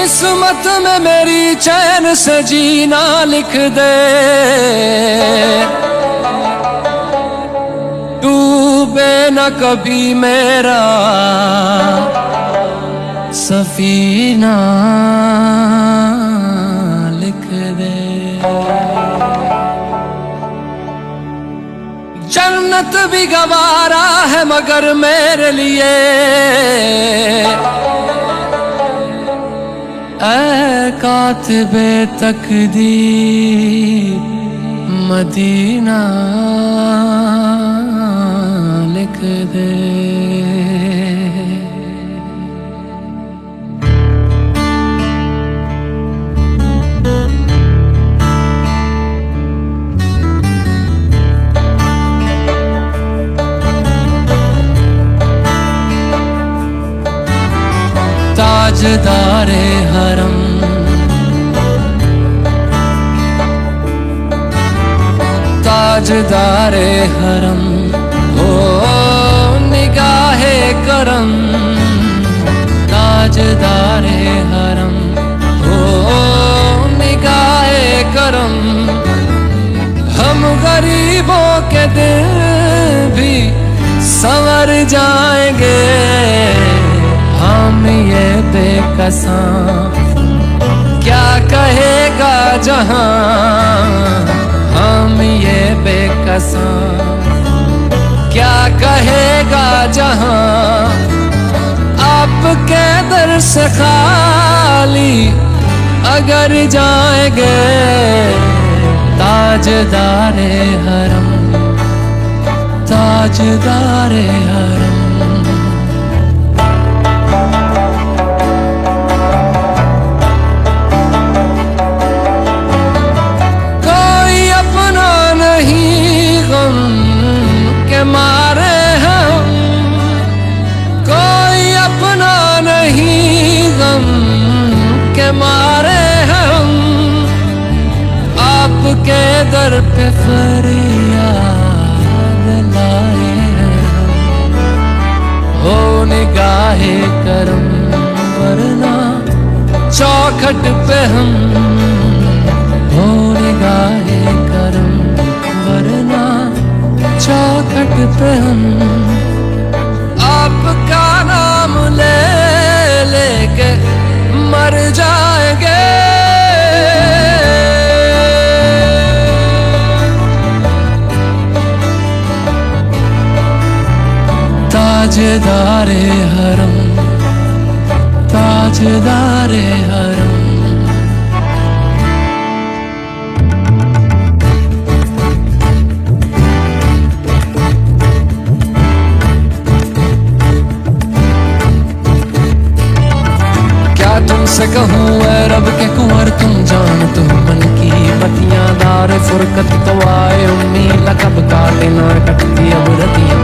किस्मत में मेरी चैन से जीना लिख दे, डूबे न कभी मेरा सफीना लिख दे। जन्नत भी गवारा है मगर मेरे लिए ऐ कातिबे तकदीर मदीना लिख दे। ताजदारे हरम ताजदारे हरम हो निगाहे करम, ताजदारे हरम हो निगाहे करम। हम गरीबों के दिल भी संवर जाएंगे, हम ये बेकसां क्या कहेगा जहां, हम ये बेकसां क्या कहेगा जहां। आपके दर से खाली अगर जाएंगे, ताजदारे हरम ताजदारे हरम। मारे हम कोई अपना नहीं, गम के मारे हम आपके दर पे फरियाद लाए हम। हो निगाहे करम वरना चौखट पे हम, हो निगाहे करम वरना चौखट पे हम। आपका नाम ले लेके मर जाएंगे, ताजदारे हरम ताजदारे हरम। तुमसे कहूँ ऐ रब के कुंवर तुम जान, तुम मन की बतियां दार फुरकत तो आए उम्मीद कब काटे ना कटती अब रतियां।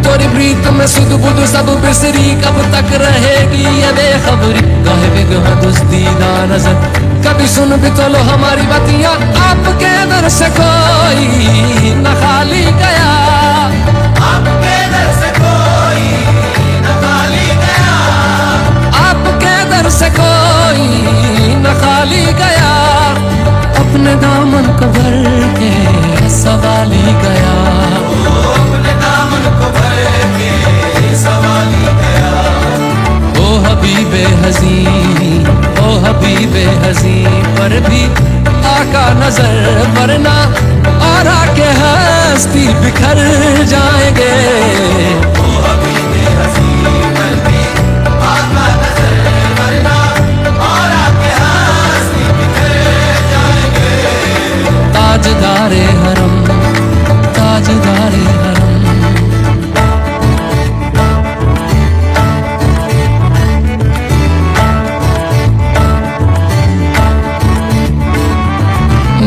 तोरी प्रीत में सुध बुध सब बिसरी, कब तक रहेगी ये बेखबरी। गाहे बिगहा दुस्तीदा नजर कभी सुन भी तो लो हमारी बतियां। आपके दर से कोई न खाली गया, आपके दर से कोई न खाली गया, आपके दर से कोई न खाली गया। अपने दामन को भर के सवाली गया, अपने दामन को भर के सवाली गया। ओ हबीबे हज़ी ओ हबीबे हज़ी पर भी आका नजर वरना और आके हस्ती बिखर जाएंगे। ओ हबीबे हज़ी पर भी आका नजर वरना और आके हस्ती बिखर जाएंगे। ताजदारे हरम ताजदारे हरम।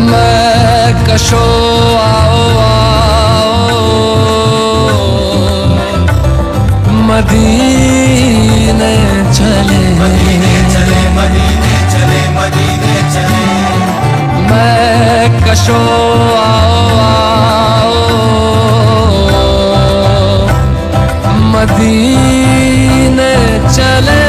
मैं कशो आओ आओ मदीने चले, मदीने चले, मदीने चले, मदीने चले। मैं कशो आओ आओ मदीने चले,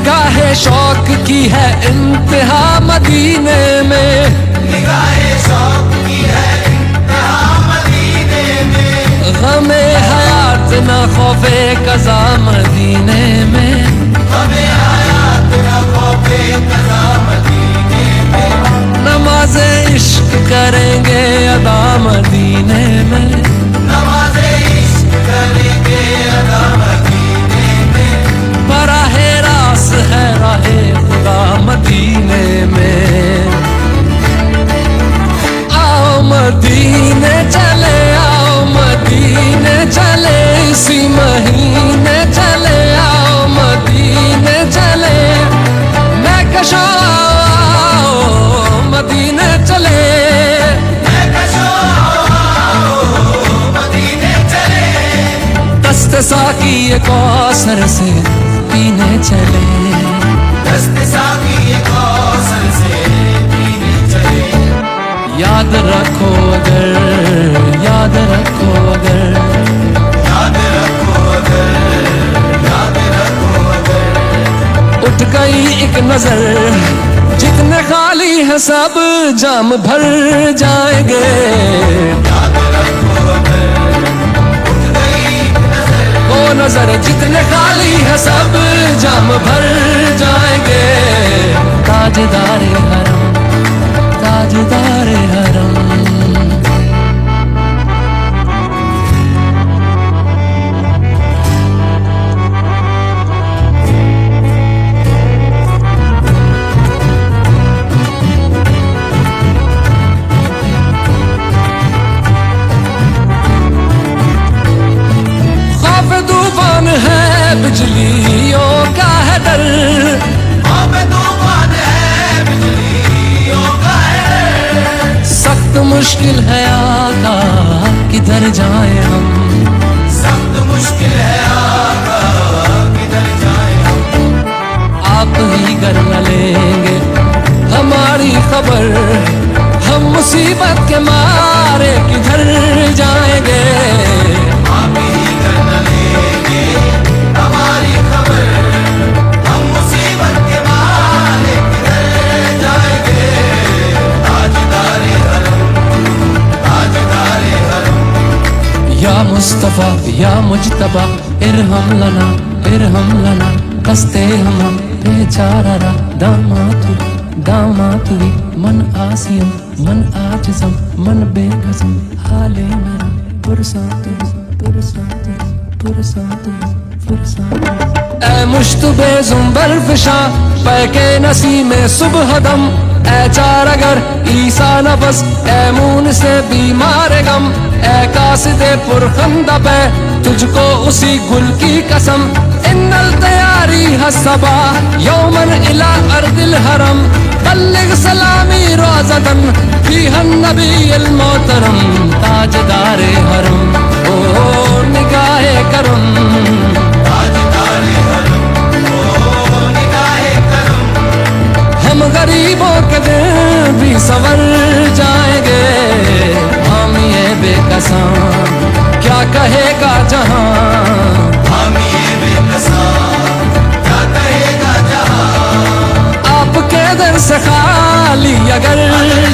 निगाहे शौक की है इंतहा मदीने में, निगाहे शौक की है इंतहा मदीने में, गमे हयात न खौफे कज़ा मदीने में, हमें हयात न खौफे कज़ा मदीने में, नमाज़े इश्क करेंगे अदा मदीने में, नमाज़े इश्क करेंगे अदा मदीने में, बराहे रास है राहे खुदा मदीने में। आओ मदीने चले, आओ मदीने चले, इसी महीने चले, आओ मदीने चले, मैं कशा आओ मदीने चले, मैं कशा आओ मदीने चले, दस्ते साकी ये कौसर से पीने चले, दस्ते साकी ये कौसर से पीने चले, याद रखो अगर, याद रखो अगर, याद रखो अगर, याद रखो अगर, उठ गई एक नजर, जितने खाली है सब जाम भर जाएंगे, याद रखो अगर, उठ गई नजर, वो नजर जितने खाली है सब जाम भर जाएंगे, ताजदारे हरम, ताजदारे हरम। खौफ तूफान है बिजलियों का है डर, आप तूफान है बिजलियों का है, सख्त मुश्किल है आका किधर जाए हम, सख्त मुश्किल है आका किधर जाए हम, आप ही कर न लेंगे हमारी खबर, हम मुसीबत के मारे किधर जाएंगे, आप ही कर न लेंगे हमारी खबर, हम मुसीबत के मारे किधर जाएंगे, ताजदारे हरम, ताजदारे हरम, या मुस्तफा या मुजतबा इरहम लना, इरहम लना, कस्ते हम बेचारा दामातु, दामातुरी मन आसियम, मन आजिज़म, मन बेकसम, हाले मेरा पुरसातु, पुरसातु, पुरसातु, पुरसातु। ऐ मुश्तबे जुम्बर फिशा पैके नसी में सुबह दम, ऐ चार अगर ईसा नफस, ऐ मून से बीमार गम, ऐ कासिदे पुरखंदा पे तुझको उसी गुल की कसम, इन्नल तैयारी हसबा यौमन इला अर्दिल हरम, बल्लिग सलामी रोज़तन फीहन नबील मोहतरम, ताजदारे हरम ओ निगाहे करम, ताजदारे हरम, ओ निगाहे करम, हम गरीबों के दिन भी संवर जाएंगे, हम ये बेकसां क्या कहेगा जहां, हम ये बेकसां क्या कहेगा जहां, आपके दर से खाली अगर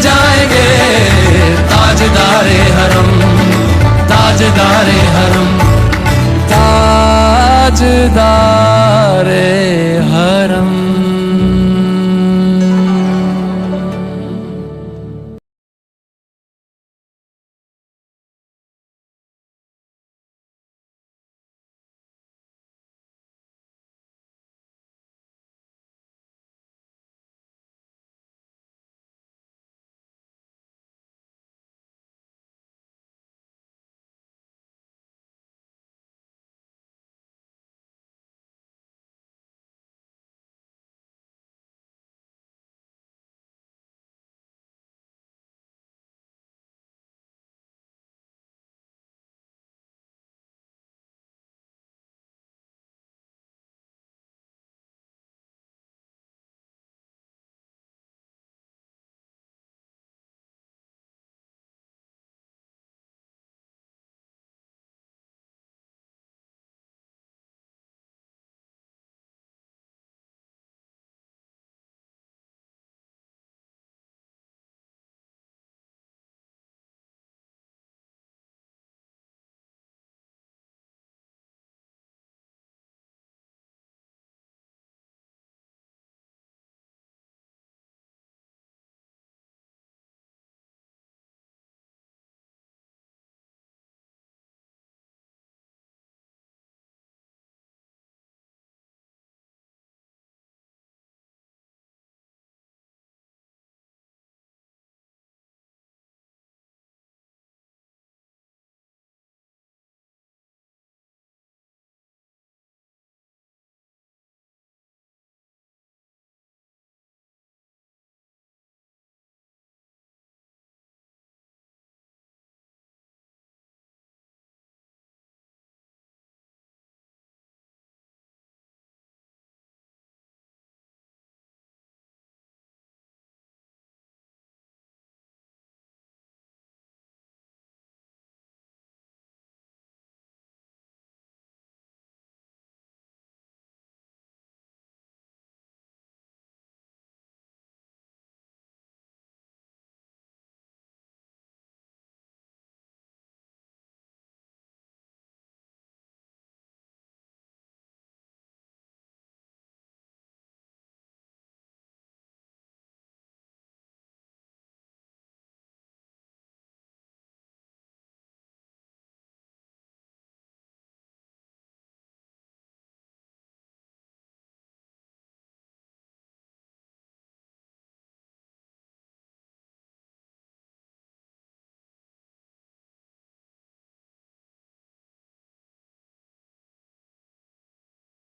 जाएंगे, ताजदारे हरम, ताजदारे हरम, ताजदारे हरम।